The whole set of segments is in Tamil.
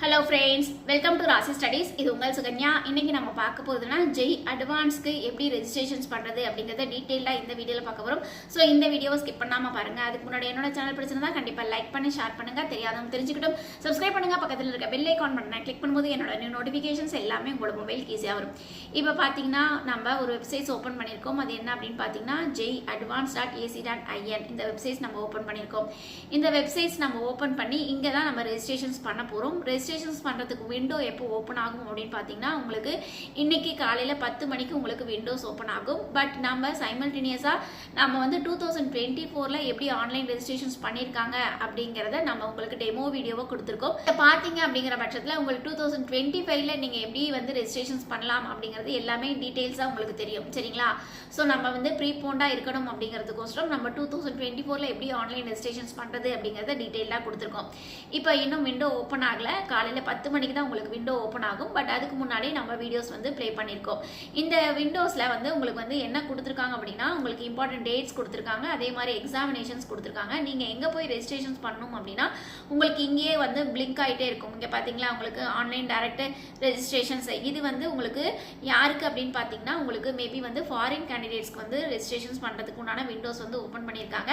ஹலோ ஃப்ரெண்ட்ஸ், வெல்கம் டு ராசி ஸ்டடீஸ். இது உங்கள் சுகன்யா. இன்னைக்கு நம்ம பார்க்க போகுதுன்னா ஜெய் அட்வான்ஸ்க்கு எப்படி ரெஜிஸ்ட்ரேஷன்ஸ் பண்ணுறது அப்படிங்கிறத டீட்டெயிலாக இந்த வீடியோவில் பார்க்க போகிறோம். ஸோ இந்த வீடியோவை ஸ்கிப் பண்ணாமல் பாருங்கள். அதுக்கு முன்னாடி என்னோட சேனல் பிடிச்சிருந்தா கண்டிப்பாக லைக் பண்ணி ஷேர் பண்ணுங்கள். தெரியாதவங்க தெரிஞ்சுக்கிட்டும் சப்ஸ்கிரைப் பண்ணுங்கள். பக்கத்தில் இருக்க பெல் ஐக்கான் பட்டனை கிளிக் பண்ணும்போது என்னோட நியூ நோட்டிஃபிகேஷன்ஸ் எல்லாமே உங்களோட மொபைலுக்கு ஈஸியாக வரும். இப்போ பார்த்தீங்கன்னா நம்ம ஒரு வெப்சைட்ஸ் ஓப்பன் பண்ணியிருக்கோம். அது என்ன அப்படின்னு பார்த்தீங்கன்னா jadvance.ac.in. இந்த வெப்சைட்ஸ் நம்ம ஓப்பன் பண்ணியிருக்கோம். இந்த வெப்சைட்ஸ் நம்ம ஓப்பன் பண்ணி இங்கே தான் நம்ம ரெஜிஸ்ட்ரேஷன்ஸ் பண்ண போகிறோம். ரெஜிஸ்ட்ரேஷன்ஸ் பண்ணுறதுக்கு விண்டோ எப்போ ஓப்பன் ஆகும் அப்படின்னு பார்த்தீங்கன்னா உங்களுக்கு இன்னைக்கு காலையில் 10 மணிக்கு உங்களுக்கு விண்டோஸ் ஓப்பன் ஆகும். பட் நம்ம சைமல்டேனியஸாக நம்ம வந்து 2024 எப்படி ஆன்லைன் ரெஜிஸ்ட்ரேஷன்ஸ் பண்ணியிருக்காங்க அப்படிங்கிறத நம்ம உங்களுக்கு டெமோ வீடியோவை கொடுத்துருக்கோம். பார்த்தீங்க அப்படிங்கிற பட்சத்தில் உங்களுக்கு 2025 நீங்கள் எப்படி வந்து ரெஜிஸ்ட்ரேஷன்ஸ் பண்ணலாம் அப்படிங்கிறது எல்லாமே டீட்டெயில்ஸாக உங்களுக்கு தெரியும். சரிங்களா? ஸோ நம்ம வந்து ப்ரீபோண்டாக இருக்கணும் அப்படிங்கிறதுக்கோசரம் நம்ம 2024 எப்படி ஆன்லைன் ரெஜிஸ்ட்ரேஷன்ஸ் பண்ணுறது அப்படிங்கிறத டீட்டெயிலாக கொடுத்துருக்கோம். இப்போ இன்னும் விண்டோ ஓப்பன் ஆகலை. காலையில் 10 மணிக்கு தான் உங்களுக்கு விண்டோ ஓப்பன் ஆகும். பட் அதுக்கு முன்னாடி நம்ம வீடியோஸ் வந்து ப்ளே பண்ணியிருக்கோம். இந்த விண்டோஸில் வந்து உங்களுக்கு வந்து என்ன கொடுத்துருக்காங்க அப்படின்னா உங்களுக்கு இம்பார்ட்டன்ட் டேட்ஸ் கொடுத்துருக்காங்க. அதே மாதிரி எக்ஸாமினேஷன்ஸ் கொடுத்துருக்காங்க. நீங்கள் எங்கே போய் ரெஜிஸ்ட்ரேஷன்ஸ் பண்ணணும் அப்படின்னா உங்களுக்கு இங்கேயே வந்து பிளிங்க் ஆகிட்டே இருக்கும். இங்கே பார்த்தீங்களா உங்களுக்கு ஆன்லைன் டைரக்ட் ரெஜிஸ்ட்ரேஷன்ஸ். இது வந்து உங்களுக்கு யாருக்கு அப்படின்னு பார்த்தீங்கன்னா உங்களுக்கு மேபி வந்து ஃபாரின் கேண்டிடேட்ஸ்க்கு வந்து ரெஜிஸ்ட்ரேஷன்ஸ் பண்ணுறதுக்கு உண்டான விண்டோஸ் வந்து ஓப்பன் பண்ணியிருக்காங்க.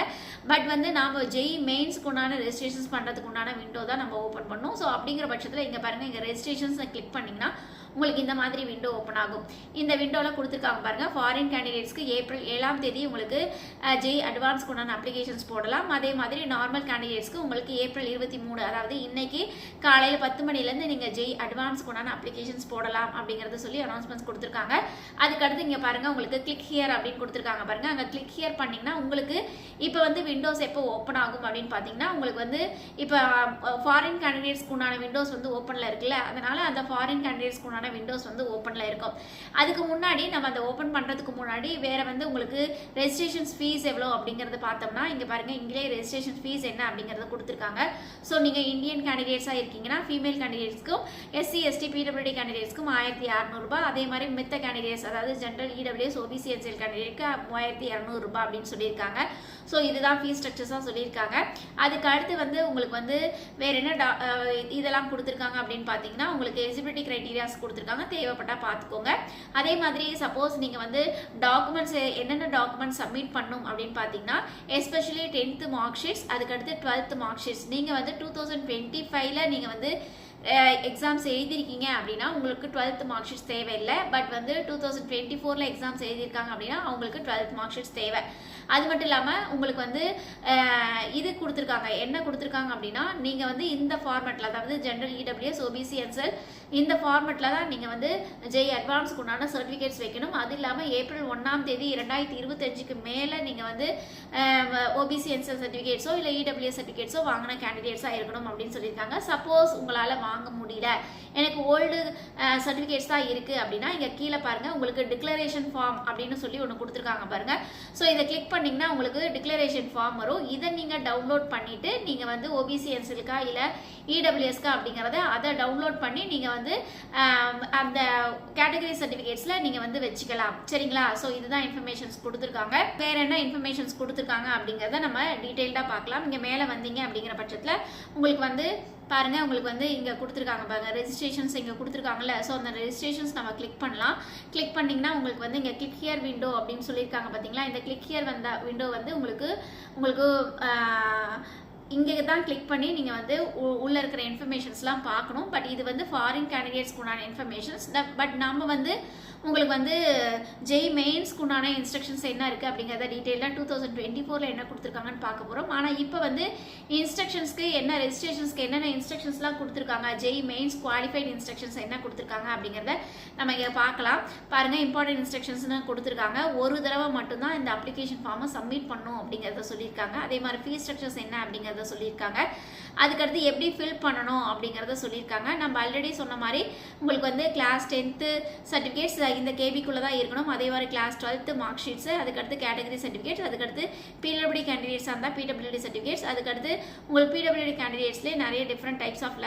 பட் வந்து நாம் ஜெய் மெயின்ஸ்க்கு உண்டான ரெஜிஸ்ட்ரேஷன்ஸ் பண்ணுறதுக்கு உண்டான விண்டோ தான் நம்ம ஓப்பன் பண்ணோம். ஸோ அப்படிங்கிற பட்சத்தில் இங்கே பாருங்கள், இங்கே ரெஜிஸ்ட்ரேஷன்ஸ் கிளிக் பண்ணிங்கன்னா உங்களுக்கு இந்த மாதிரி விண்டோ ஓப்பன் ஆகும். இந்த விண்டோவில் கொடுத்துருக்காங்க பாருங்கள், ஃபாரின் கேண்டிடேட்ஸ்க்கு ஏப்ரல் 7ஆம் தேதி உங்களுக்கு ஜெய் அட்வான்ஸ்க்கு உண்டான அப்ளிகேஷன்ஸ் போடலாம். அதே மாதிரி நார்மல் கேண்டிடேட்ஸ்க்கு உங்களுக்கு ஏப்ரல் 23 அதாவது இன்னைக்கு காலையில் 10 மணிலேருந்து நீங்கள் ஜெய் அட்வான்ஸ்க்கு உண்டான அப்ளிகேஷன்ஸ் போடலாம் அப்படிங்கிறத சொல்லி அனௌன்ஸ்மெண்ட்ஸ் கொடுத்துருக்காங்க. அதுக்கடுத்து இங்கே பாருங்கள் உங்களுக்கு கிளிக் ஹியர் அப்படின்னு கொடுத்துருக்காங்க பாருங்கள். அங்கே கிளிக் ஹியர் பண்ணிங்கன்னா உங்களுக்கு இப்போ வந்து விண்டோஸ் எப்போ ஓப்பன் ஆகும் அப்படின்னு பார்த்தீங்கன்னா உங்களுக்கு வந்து இப்போ ஃபாரின் கேண்டிடேட்ஸ்க்கு உண்டான விண்டோஸ் வந்து ஓப்பனில் இருக்குல்ல, அதனால அந்த ஃபாரின் கேண்டிடேட்ஸ்க்கு உண்டான விண்டோஸ் வந்து ஓப்பனில் இருக்கும். அதுக்கு முன்னாடி நம்ம அந்த ஓப்பன் பண்ணுறதுக்கு முன்னாடி வேறு வந்து உங்களுக்கு ரெஜிஸ்ட்ரேஷன்ஸ் ஃபீஸ் எவ்வளோ அப்படிங்கிறது பார்த்தோம்னா இங்கே பாருங்கள், இங்கே ரெஜிஸ்ட்ரேஷன் ஃபீஸ் என்ன அப்படிங்கிறத கொடுத்துருக்காங்க. ஸோ நீங்கள் இந்தியன் கேண்டிடேட்ஸாக இருக்கீங்கன்னா ஃபீமேல் கேண்டிடேட்ஸ்க்கும் SC ST PWD கேண்டிடேட்ஸ்க்கும் 1600 ரூபாய். அதே மாதிரி மித்த கேண்டிடேட்ஸ் அதாவது ஜென்ரல் EWS OBC NCL கேண்டிடேட்க்கு 3200 ரூபாய் அப்படின்னு சொல்லியிருக்காங்க. ஸோ இதுதான் ஃபீஸ் ஸ்ட்ரக்சர்ஸாக சொல்லியிருக்காங்க. அதுக்கு அடுத்து வந்து உங்களுக்கு வந்து வேறு என்ன இதெல்லாம் கொடுத்துருக்காங்க அப்படின்னு பார்த்தீங்கன்னா உங்களுக்கு எலிஜிபிலிட்டி கிரைட்டீரியாஸ் கொடுத்துருக்காங்க. தேவைப்பட்டால் பார்த்துக்கோங்க. அதே மாதிரி சப்போஸ் நீங்கள் வந்து டாக்குமெண்ட்ஸ் என்னென்ன டாக்குமெண்ட்ஸ் சப்மிட் பண்ணணும் அப்படின்னு பார்த்தீங்கன்னா எஸ்பெஷலி 10th மார்க் ஷீட்ஸ், அதுக்கடுத்து 12th மார்க் ஷீட்ஸ். நீங்கள் வந்து 2025 நீங்கள் வந்து எக்ஸாம்ஸ் எழுதியிருக்கீங்க அப்படின்னா உங்களுக்கு 12th மார்க் ஷீட்ஸ் தேவையில்லை. பட் வந்து 2024 எக்ஸாம்ஸ் எழுதியிருக்காங்க அப்படின்னா அவங்களுக்கு 12th மார்க் ஷீட்ஸ் தேவை. அது மட்டும் இல்லாமல் உங்களுக்கு வந்து இது கொடுத்துருக்காங்க. என்ன கொடுத்துருக்காங்க அப்படின்னா நீங்கள் வந்து இந்த ஃபார்மேட்டில் அதாவது ஜென்ரல் EWS OBC NCL இந்த ஃபார்மேட்டில் தான் நீங்கள் வந்து ஜெய் அட்வான்ஸ்க்கு உண்டான சர்டிஃபிகேட்ஸ் வைக்கணும். அது இல்லாமல் ஏப்ரல் 1ஆம் தேதி 2025 மேலே நீங்கள் வந்து OBC NCL சர்டிஃபிகேட்ஸோ இல்லை EWS சர்டிஃபிகேட்ஸோ வாங்கின கேண்டிடேட்ஸாக இருக்கணும் அப்படின்னு சொல்லியிருக்காங்க. சப்போஸ் உங்களால் வாங்க முடியல, எனக்கு ஓல்டு சர்டிஃபிகேட்ஸ் தான் இருக்குது அப்படின்னா இங்கே கீழே பாருங்கள் உங்களுக்கு டிக்ளரேஷன் ஃபார்ம் அப்படின்னு சொல்லி ஒன்று கொடுத்துருக்காங்க பாருங்கள். ஸோ இதை கிளிக் பண்ணிங்கன்னா உங்களுக்கு டிக்ளரேஷன் ஃபார்ம் வரும். இதை நீங்கள் டவுன்லோட் பண்ணிவிட்டு நீங்கள் வந்து OBC NCLக்கா இல்லை EWSக்கா அப்படிங்கிறத அதை டவுன்லோட் பண்ணி நீங்கள் வந்து அந்த கேட்டகரி சர்டிஃபிகேட்ஸில் நீங்கள் வந்து வச்சுக்கலாம். சரிங்களா? ஸோ இதுதான் இன்ஃபர்மேஷன்ஸ் கொடுத்துருக்காங்க. வேறு என்ன இன்ஃபர்மேஷன்ஸ் கொடுத்துருக்காங்க அப்படிங்கிறத நம்ம டீட்டெயில்டாக பார்க்கலாம். இங்கே மேலே வந்தீங்க அப்படிங்கிற பட்சத்தில் உங்களுக்கு வந்து பாருங்க, உங்களுக்கு வந்து இங்கே கொடுத்துருக்காங்க பாருங்க, ரெஜிஸ்ட்ரேஷன்ஸ் இங்கே கொடுத்துருக்காங்கல்ல. ஸோ அந்த ரெஜிஸ்ட்ரேஷன்ஸ் நம்ம கிளிக் பண்ணலாம். கிளிக் பண்ணிங்கன்னா உங்களுக்கு வந்து இங்கே கிளிக் ஹியர் விண்டோ அப்படின்னு சொல்லியிருக்காங்க பார்த்தீங்களா. இந்த கிளிக் ஹியர் வந்த விண்டோ வந்து உங்களுக்கு இங்கே தான் கிளிக் பண்ணி நீங்கள் வந்து உள்ளே இருக்கிற இன்ஃபர்மேஷன்ஸ்லாம் பார்க்கணும். பட் இது வந்து ஃபாரின் கேண்டிடேட்ஸ்க்கு உண்டான இன்ஃபர்மேஷன்ஸ். பட் நம்ம வந்து உங்களுக்கு வந்து ஜெய் மெயின்ஸ்க்கு உண்டான இன்ஸ்ட்ரக்ஷன்ஸ் என்ன இருக்குது அப்படிங்கிறத டீட்டெயிலாக 2024 என்ன கொடுத்துருக்காங்கன்னு பார்க்க போகிறோம். ஆனால் இப்போ வந்து இன்ஸ்ட்ரக்ஷன்ஸ்க்கு என்ன ரெஜிஸ்ட்ரேஷன்ஸ்க்கு என்னென்ன இன்ஸ்ட்ரக்ஷன்ஸ்லாம் கொடுத்துருக்காங்க, ஜெய் மெயின்ஸ் குவாலிஃபைட் இன்ஸ்ட்ரக்ஷன்ஸ் என்ன கொடுத்துருக்காங்க அப்படிங்கிறத நம்ம இங்கே பார்க்கலாம். பாருங்கள், இம்பார்ட்டன்ட் இன்ஸ்ட்ரக்ஷன்ஸ்னு கொடுத்துருக்காங்க. ஒரு தடவை மட்டும்தான் இந்த அப்ளிகேஷன் ஃபார்மை சப்மிட் பண்ணணும் அப்படிங்கிறத சொல்லியிருக்காங்க. அதே மாதிரி ஃபீஸ் ஸ்ட்ரக்சர்ஸ் என்ன அப்படிங்கிறத சொல்லியிருக்காங்க. அதுக்கடுத்து எப்படி ஃபில் பண்ணணும் அப்படிங்கிறத சொல்லியிருக்காங்க. நம்ம ஆல்ரெடி சொன்ன மாதிரி உங்களுக்கு வந்து கிளாஸ் 10th சர்டிஃபிகேட்ஸ் இந்த கேபிக்குள்ளே தான் இருக்கணும். அதே மாதிரி கிளாஸ் 12th மார்க் ஷீட்ஸ், அதுக்கடுத்து கேட்டகரி சர்டிஃபிகேட்ஸ், அதுக்கடுத்து PWD கேண்டிடேட்ஸாக இருந்தால் PWD சர்டிஃபிகேட்ஸ், அதுக்கடுத்து உங்களுக்கு PWD கேண்டிடேட்ஸ்லேயே நிறைய different types of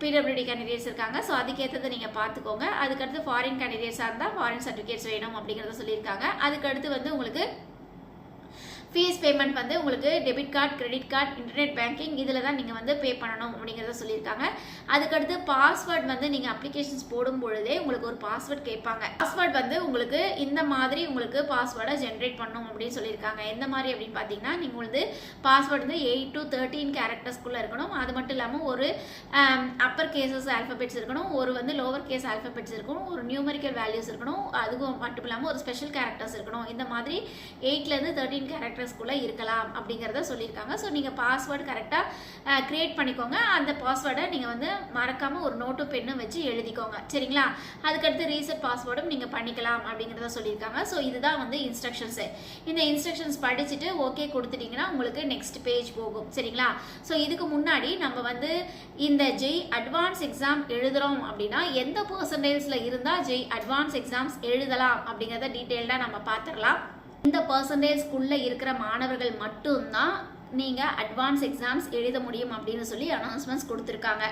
PWD candidates இருக்காங்க. ஸோ அதுக்கேற்றதை நீங்கள் பார்த்துக்கோங்க. அதுக்கடுத்து ஃபாரின் கேண்டிடேட்ஸாக இருந்தால் ஃபாரின் சர்டிஃபிகேட்ஸ் வேணும் அப்படிங்கிறத சொல்லியிருக்காங்க. அதுக்கடுத்து வந்து உங்களுக்கு ஃபீஸ் பேமெண்ட் வந்து உங்களுக்கு debit card, credit card, internet banking இதில் தான் நீங்கள் வந்து பே பண்ணணும் அப்படிங்கிறத சொல்லியிருக்காங்க. அதுக்கடுத்து பாஸ்வேர்ட் வந்து நீங்கள் அப்ளிகேஷன்ஸ் போடும் பொழுதே உங்களுக்கு ஒரு பாஸ்வேர்ட் கேட்பாங்க. பாஸ்வேர்ட் வந்து உங்களுக்கு இந்த மாதிரி உங்களுக்கு பாஸ்வேர்டை ஜென்ரேட் பண்ணணும் அப்படின்னு சொல்லியிருக்காங்க. எந்த மாதிரி அப்படின்னு பார்த்தீங்கன்னா நீங்கள் வந்து பாஸ்வேர்டு வந்து 8 to 13 கேரக்டர்ஸ்குள்ளே இருக்கணும். அது மட்டும் இல்லாமல் ஒரு அப்பர் கேசஸ் ஆல்ஃபபெட்ஸ் இருக்கணும், ஒரு வந்து லோவர் கேஸ் ஆல்ஃபபெட்ஸ் இருக்கணும், ஒரு நியூமரிக்கல் வேல்யூஸ் இருக்கணும், அதுவும் மட்டும் இல்லாமல் ஒரு ஸ்பெஷல் கேரக்டர்ஸ் இருக்கணும். இந்த மாதிரி 8லேருந்து 13 கேரக்டர்ஸ்குள்ளே இருக்கலாம் அப்படிங்கிறத சொல்லியிருக்காங்க. ஸோ நீங்கள் பாஸ்வேர்டு கரெக்டாக க்ரியேட் பண்ணிக்கோங்க. அந்த பாஸ்வேர்டை நீங்கள் வந்து மறக்காமல் ஒரு நோட்டு பெண்ணும் வச்சு எழுதிக்கோங்க, சரிங்களா? அதுக்கடுத்து ரீசெட் பாஸ்வேர்டும் நீங்கள் பண்ணிக்கலாம் அப்படிங்கிறத சொல்லியிருக்காங்க. ஸோ இதுதான் வந்து இன்ஸ்ட்ரக்ஷன்ஸு. இந்த இன்ஸ்ட்ரக்ஷன்ஸ் படிச்சுட்டு ஓகே கொடுத்துட்டிங்கன்னா உங்களுக்கு நெக்ஸ்ட் பேஜ் போகும், சரிங்களா? ஸோ இதுக்கு முன்னாடி நம்ம வந்து இந்த ஜெய் அட்வான்ஸ் எக்ஸாம் எழுதுகிறோம் அப்படின்னா எந்த பர்சன்டேஜில் இருந்தால் ஜெய் அட்வான்ஸ் எக்ஸாம்ஸ் எழுதலாம் அப்படிங்கிறத டீட்டெயில்டாக நம்ம பார்த்துடலாம். இந்த பர்சன்டேஜ்க்குள்ளே இருக்கிற மாணவர்கள் மட்டும்தான் நீங்கள் அட்வான்ஸ் எக்ஸாம்ஸ் எழுத முடியும் அப்படின்னு சொல்லி அனௌன்ஸ்மெண்ட்ஸ் கொடுத்துருக்காங்க.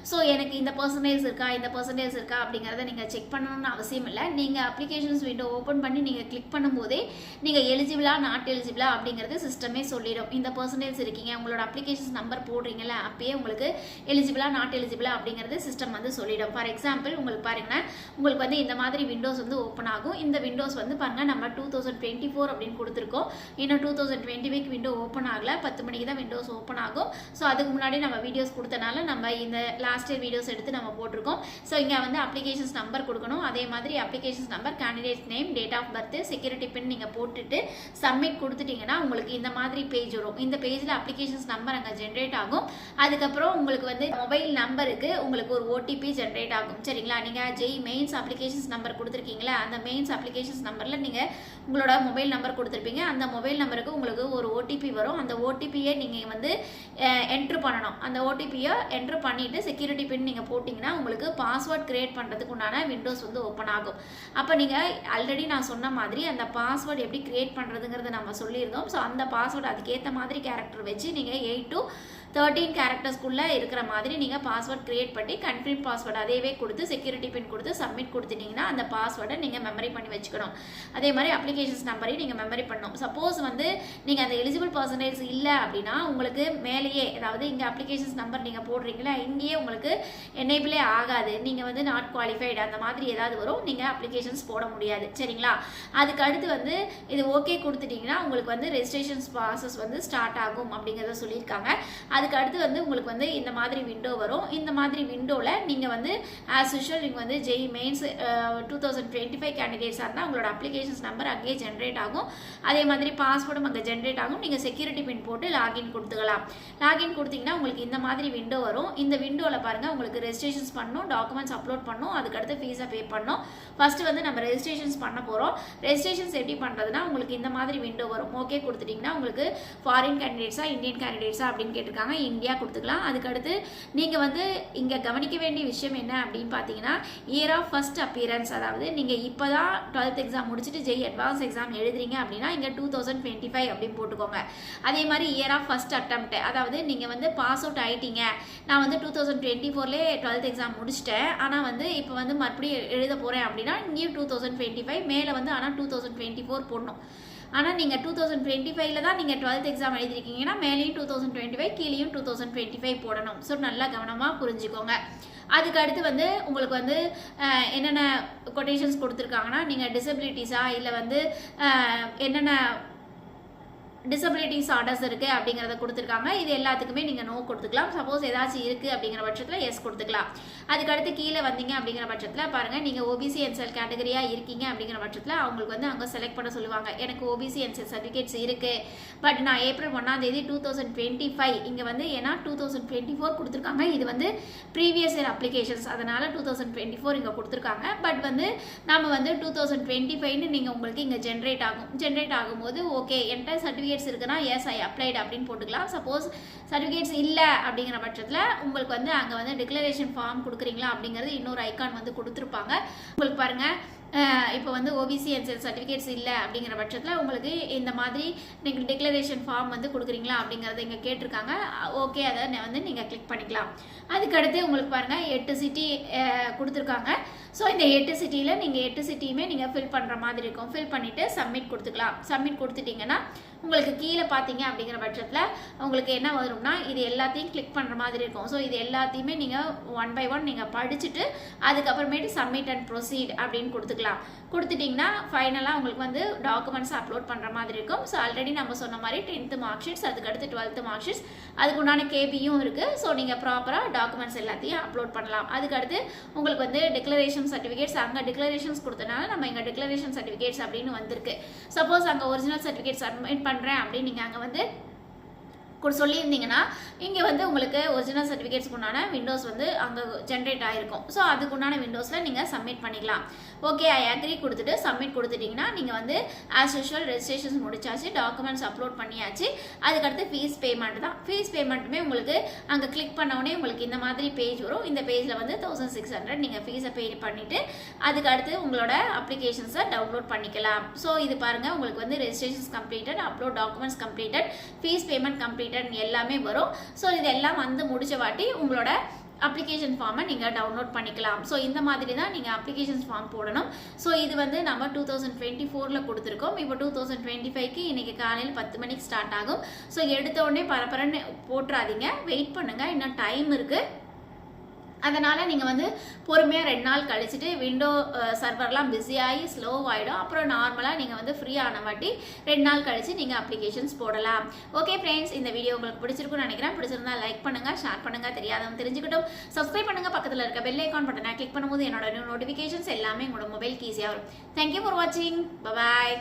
ஸோ எனக்கு இந்த பர்சன்டேஜ் இருக்கா அப்படிங்கிறத நீங்கள் செக் பண்ணணும்னு அவசியம் இல்லை. நீங்கள் அப்ளிகேஷன்ஸ் விண்டோ ஓப்பன் பண்ணி நீங்கள் கிளிக் பண்ணும்போதே நீங்கள் எலிஜிபிளா நாட் எலிஜிபிளா அப்படிங்கிறது சிஸ்டமே சொல்லிடும். இந்த பர்சன்டேஜ் இருக்கீங்க, உங்களோட அப்ளிகேஷன்ஸ் நம்பர் போடுறீங்களா, அப்பயே உங்களுக்கு எலிஜிபிளா நாட் எலிஜிபிளா அப்படிங்கிறது சிஸ்டம் வந்து சொல்லிடும். ஃபார் எக்ஸாம்பிள் உங்களுக்கு பாருங்கன்னா உங்களுக்கு வந்து இந்த மாதிரி விண்டோஸ் வந்து ஓப்பன் ஆகும். இந்த விண்டோஸ் வந்து பாருங்கள் நம்ம 2024 அப்படின்னு கொடுத்துருக்கோம். இன்னும் 2025 விண்டோ ஓப்பன் ஆகலை. 10 மணிக்கு தான் விண்டோஸ் ஓப்பன் ஆகும். ஸோ அதுக்கு முன்னாடி நம்ம வீடியோஸ் கொடுத்தனால நம்ம இந்த லாஸ்ட் இயர் வீடியோஸ் எடுத்து நம்ம போட்டிருக்கோம். ஸோ இங்கே வந்து அப்ளிகேஷன்ஸ் நம்பர் கொடுக்கணும். அதே மாதிரி applications number, candidate name, date of birth, security pin நீங்கள் போட்டுட்டு சப்மிட் கொடுத்துட்டீங்கன்னா உங்களுக்கு இந்த மாதிரி பேஜ் வரும். இந்த பேஜில் அப்ளிகேஷன்ஸ் நம்பர் அங்கே ஜென்ரேட் ஆகும். அதுக்கப்புறம் உங்களுக்கு வந்து மொபைல் நம்பருக்கு உங்களுக்கு ஒரு ஓடிபி ஜென்ரேட் ஆகும், சரிங்களா? நீங்கள் ஜெய் மெயின்ஸ் அப்ளிகேஷன்ஸ் நம்பர் கொடுத்துருக்கீங்களா, அந்த மெயின்ஸ் அப்ளிகேஷன்ஸ் நம்பரில் நீங்கள் உங்களோட மொபைல் நம்பர் கொடுத்துருப்பீங்க. அந்த மொபைல் நம்பருக்கு உங்களுக்கு ஒரு ஓடிபி வரும். அந்த ஓடிபியை நீங்கள் வந்து என்ட்ரு பண்ணணும். அந்த ஓடிபியை என்ட்ரு பண்ணிவிட்டு செக்யூரிட்டி பின் நீங்கள் போட்டிங்கன்னா உங்களுக்கு பாஸ்வேர்ட் கிரியேட் பண்ணுறதுக்கு உண்டான விண்டோஸ் வந்து ஓப்பன் ஆகும். அப்போ நீங்கள் ஆல்ரெடி நான் சொன்ன மாதிரி அந்த பாஸ்வேர்டு எப்படி கிரியேட் பண்ணுறதுங்கிறத நம்ம சொல்லியிருந்தோம். ஸோ அந்த பாஸ்வேர்டு அதுக்கேற்ற மாதிரி கேரக்டர் வச்சு நீங்கள் 8 to 13 கேரக்டர்ஸ்க்குள்ளே இருக்கிற மாதிரி நீங்கள் பாஸ்வேர்ட் கிரியேட் பண்ணி கன்ஃபர்ம் பாஸ்வேர்டு அதேவே கொடுத்து செக்யூரிட்டி பின் கொடுத்து சப்மிட் கொடுத்துட்டிங்கன்னா அந்த பாஸ்வேர்டை நீங்கள் மெமரி பண்ணி வச்சுக்கணும். அதே மாதிரி அப்ளிகேஷன்ஸ் நம்பரையும் நீங்கள் மெமரி பண்ணணும். சப்போஸ் வந்து நீங்கள் அந்த எலிஜிபிள் பர்சன்டேஜ் இல்லை அப்படின்னா உங்களுக்கு மேலேயே, அதாவது இங்கே அப்ளிகேஷன்ஸ் நம்பர் நீங்கள் போடுறீங்களா, இங்கேயே உங்களுக்கு எனேபிளே ஆகாது. நீங்கள் வந்து நாட் குவாலிஃபைடு அந்த மாதிரி ஏதாவது வரும், நீங்கள் அப்ளிகேஷன்ஸ் போட முடியாது, சரிங்களா? அதுக்கு அடுத்து வந்து இது ஓகே கொடுத்துட்டிங்கன்னா உங்களுக்கு வந்து ரெஜிஸ்ட்ரேஷன்ஸ் ப்ராசஸ் வந்து ஸ்டார்ட் ஆகும் அப்படிங்கிறத சொல்லியிருக்காங்க. அதுக்கு அடுத்து வந்து உங்களுக்கு வந்து இந்த மாதிரி விண்டோ வரும். இந்த மாதிரி விண்டோவில் நீங்கள் வந்து ஆஸ் யூஷுவல் நீங்கள் வந்து ஜெய் மெயின்ஸ் 2025 கேண்டிடேட்ஸாக இருந்தால் உங்களோட அப்ளிகேஷன்ஸ் நம்பர் அங்கேயே ஜென்ரேட் ஆகும். அதே மாதிரி பாஸ்வேர்டும் அங்கே ஜென்ரேட் ஆகும். நீங்கள் செக்யூரிட்டி பின் போட்டு லாகின் கொடுத்துக்கலாம். லாகின் கொடுத்தீங்கன்னா உங்களுக்கு இந்த மாதிரி விண்டோ வரும். இந்த விண்டோவில் பாருங்கள் உங்களுக்கு ரெஜிஸ்ட்ரேஷன்ஸ் பண்ணணும், டாக்குமெண்ட்ஸ் அப்லோட் பண்ணணும், அதுக்கடுத்து ஃபீஸை பே பண்ணணும். ஃபஸ்ட்டு வந்து நம்ம ரெஜிஸ்ட்ரேஷன்ஸ் பண்ண போகிறோம். ரெஜிஸ்ட்ரேஷன்ஸ் எப்படி பண்ணுறதுனா உங்களுக்கு இந்த மாதிரி விண்டோ வரும். ஓகே கொடுத்துட்டிங்கன்னா உங்களுக்கு ஃபாரின் கேண்டிடேட்ஸா இந்தியன் கேண்டிடேட்ஸா அப்படின்னு கேட்டிருக்காங்க. இந்தியா கொடுத்துக்கலாம். அதுக்கடுத்து நீங்கள் வந்து இங்கே கவனிக்க வேண்டிய விஷயம் என்ன அப்படின்னு பார்த்தீங்கன்னா இயர் ஆஃப் ஃபர்ஸ்ட் அப்பியரன்ஸ், அதாவது நீங்கள் இப்போ தான் 12th எக்ஸாம் முடிச்சுட்டு ஜெய் அட்வான்ஸ் எக்ஸாம் எழுதுறீங்க அப்படின்னா இங்கே 2025 அப்படின்னு போட்டுக்கோங்க. அதே மாதிரி இயர் ஆஃப் ஃபர்ஸ்ட் அட்டெம்ப்ட், அதாவது நீங்கள் வந்து பாஸ் அவுட் ஆகிட்டீங்க, நான் வந்து 2024 12th எக்ஸாம் முடிச்சிட்டேன், ஆனால் வந்து இப்போ வந்து மறுபடியும் எழுத போகிறேன் அப்படின்னா இங்கேயும் 2025 மேலே வந்து ஆனால் 2024 போடணும். ஆனால் நீங்கள் 2025 தான் நீங்கள் 12th எக்ஸாம் எழுதிருக்கீங்கன்னா மேலேயும் 2025 கீழேயும் 2025 போடணும். ஸோ நல்லா கவனமாக புரிஞ்சுக்கோங்க. அதுக்கு அடுத்து வந்து உங்களுக்கு வந்து என்னென்ன கொட்டேஷன்ஸ் கொடுத்துருக்காங்கன்னா நீங்கள் டிசபிலிட்டிஸா இல்லை வந்து என்னென்ன டிசபிலிட்டிஸ் ஆர்டர்ஸ் இருக்குது அப்படிங்கிறத கொடுத்துருக்காங்க. இது எல்லாத்துக்குமே நீங்கள் நோ கொடுத்துக்கலாம். சப்போஸ் ஏதாச்சும் இருக்குது அப்படிங்கிற பட்சத்தில் எஸ் கொடுத்துக்கலாம். அதுக்கடுத்து கீழே வந்தீங்க அப்படிங்கிற பட்சத்தில் பாருங்கள் நீங்கள் ஓபிசி என்செல் கேட்டகரியாக இருக்கீங்க அப்படிங்கிற பட்சத்தில் அவங்களுக்கு வந்து அங்கே செலக்ட் பண்ண சொல்லுவாங்க. எனக்கு ஓபிசி என்செல் சர்டிஃபிகேட்ஸ் இருக்குது, பட் நான் ஏப்ரல் 1ஆம் தேதி 2025 இங்கே வந்து ஏன்னா 2024 கொடுத்துருக்காங்க. இது வந்து ப்ரீவியஸ் இயர் அப்ளிகேஷன்ஸ், அதனால் 2024 இங்கே கொடுத்துருக்காங்க. பட் வந்து நம்ம வந்து 2025 நீங்கள் உங்களுக்கு இங்கே ஜென்ரேட் ஆகும்போது ஓகே என்கிட்ட சர்டிஃபிகேட்ஸ் இருக்குன்னா எஸ் ஐ அப்ளைட் அப்படின்னு போட்டுக்கலாம். சப்போஸ் சர்டிஃபிகேட்ஸ் இல்லை அப்படிங்கிற பட்சத்தில் உங்களுக்கு வந்து அங்கே வந்து டிக்ளரேஷன் ஃபார்ம் கொடுக்குறீங்களா அப்படிங்கிறது இன்னொரு ஐக்கான் வந்து கொடுத்துருப்பாங்க. உங்களுக்கு பாருங்கள் இப்போ வந்து ஓபிசி என்சிஎல் சர்டிஃபிகேட்ஸ் இல்லை அப்படிங்கிற பட்சத்தில் உங்களுக்கு இந்த மாதிரி நீங்கள் டிக்ளரேஷன் ஃபார்ம் வந்து கொடுக்குறீங்களா அப்படிங்கிறத இங்கே கேட்டிருக்காங்க. ஓகே, அதை வந்து நீங்கள் கிளிக் பண்ணிக்கலாம். அதுக்கடுத்து உங்களுக்கு பாருங்கள் 8 சிட்டி கொடுத்துருக்காங்க. ஸோ இந்த 8 சிட்டியில் நீங்கள் 8 சிட்டியுமே நீங்கள் ஃபில் பண்ணுற மாதிரி இருக்கும். ஃபில் பண்ணிவிட்டு சப்மிட் கொடுத்துக்கலாம். சப்மிட் கொடுத்துட்டிங்கன்னா உங்களுக்கு கீழே பார்த்தீங்க அப்படிங்கிற பட்சத்தில் உங்களுக்கு என்ன வரும்னா இது எல்லாத்தையும் கிளிக் பண்ணுற மாதிரி இருக்கும். ஸோ இது எல்லாத்தையுமே நீங்கள் 1 by 1 நீங்கள் படிச்சுட்டு அதுக்கப்புறமேட்டு சப்மிட் அண்ட் ப்ரொசீட் அப்படின்னு கொடுத்துக்கலாம். கொடுத்துட்டிங்கன்னா ஃபைனலாக உங்களுக்கு வந்து டாக்குமெண்ட்ஸ் அப்லோட் பண்ணுற மாதிரி இருக்கும். ஸோ ஆல்ரெடி நம்ம சொன்ன மாதிரி 10th மார்க் ஷீட்ஸ், அதுக்கடுத்து 12th மார்க் ஷீட்ஸ், அதுக்கு உண்டான கேபியும் இருக்குது. ஸோ நீங்கள் ப்ராப்பராக டாக்குமெண்ட்ஸ் எல்லாத்தையும் அப்லோட் பண்ணலாம். அதுக்கடுத்து உங்களுக்கு வந்து டிக்ளரேஷன் சர்டிஃபிகேட்ஸ், அங்கே டிக்ளரேஷன்ஸ் கொடுத்தனால நம்ம இங்கே டிக்ளரேஷன் சர்டிஃபிகேட்ஸ் அப்படின்னு வந்திருக்கு. சப்போஸ் அங்கே ஒரிஜினல் சர்டிஃபிகேட் சப்மிட் பண்ணுறேன் அப்படின்னு நீங்கள் அங்கே வந்து சொல்லியிருந்தீங்கன்னா இங்கே வந்து உங்களுக்கு ஒரிஜினல் சர்டிஃபிகேட்ஸ்க்கு உண்டான விண்டோஸ் வந்து அங்கே ஜென்ரேட் ஆகிருக்கும். ஸோ அதுக்குண்டான விண்டோஸில் நீங்கள் சப்மிட் பண்ணிக்கலாம். ஓகே, ஐ அக்ரி கொடுத்துட்டு சப்மிட் கொடுத்துட்டிங்கன்னா நீங்கள் வந்து ஆஸ் யூஷுவல் ரெஜிஸ்ட்ரேஷன்ஸ் முடிச்சாச்சு, டாக்குமெண்ட்ஸ் அப்லோட் பண்ணியாச்சு. அதுக்கடுத்து ஃபீஸ் பேமெண்ட் தான். ஃபீஸ் பேமெண்ட்டுமே உங்களுக்கு அங்கே கிளிக் பண்ணோடனே உங்களுக்கு இந்த மாதிரி பேஜ் வரும். இந்த பேஜில் வந்து 1600 நீங்கள் ஃபீஸை பே பண்ணிவிட்டு அதுக்கடுத்து உங்களோட அப்ளிகேஷன்ஸை டவுன்லோட் பண்ணிக்கலாம். ஸோ இது பாருங்கள், உங்களுக்கு வந்து registrations completed, upload documents completed, fees payment completed எல்லாமே வரும். ஸோ இதெல்லாம் வந்து முடிச்ச வாட்டி உங்களோட அப்ளிகேஷன் ஃபார்மை நீங்கள் டவுன்லோட் பண்ணிக்கலாம். ஸோ இந்த மாதிரி தான் நீங்கள் அப்ளிகேஷன் ஃபார்ம் போடணும். ஸோ இது வந்து நம்ம 2024 கொடுத்துருக்கோம். இப்போ 2025க்கு இன்றைக்கி காலையில் 10 மணிக்கு ஸ்டார்ட் ஆகும். ஸோ எடுத்த உடனே பரபரன்னு போட்டுறாதீங்க, வெயிட் பண்ணுங்கள், இன்னும் டைம் இருக்குது. அதனால் நீங்கள் வந்து பொறுமையாக 2 நாள் கழிச்சுட்டு விண்டோ சர்வர்லாம் பிஸியாகி ஸ்லோவாகிடும். அப்புறம் நார்மலாக நீங்கள் வந்து ஃப்ரீ ஆன வாட்டி 2 நாள் கழிச்சு நீங்கள் அப்ளிகேஷன்ஸ் போடலாம். ஓகே ஃப்ரெண்ட்ஸ், இந்த வீடியோ உங்களுக்கு பிடிச்சிருக்குன்னு நினைக்கிறேன். பிடிச்சிருந்தா லைக் பண்ணுங்கள், ஷேர் பண்ணுங்கள், தெரியாதவங்க தெரிஞ்சுக்கிட்டும் சப்ஸ்கிரைப் பண்ணுங்கள். பக்கத்தில் இருக்க பெல் ஐக்கான் பட்டனை கிளிக் பண்ணும்போது என்னோட நியூ நோட்டிஃபிகேஷன்ஸ் எல்லாமே உங்களோட மொபைலுக்கு ஈஸியாக வரும். தேங்க்யூ ஃபார் வாட்சிங். பாய்.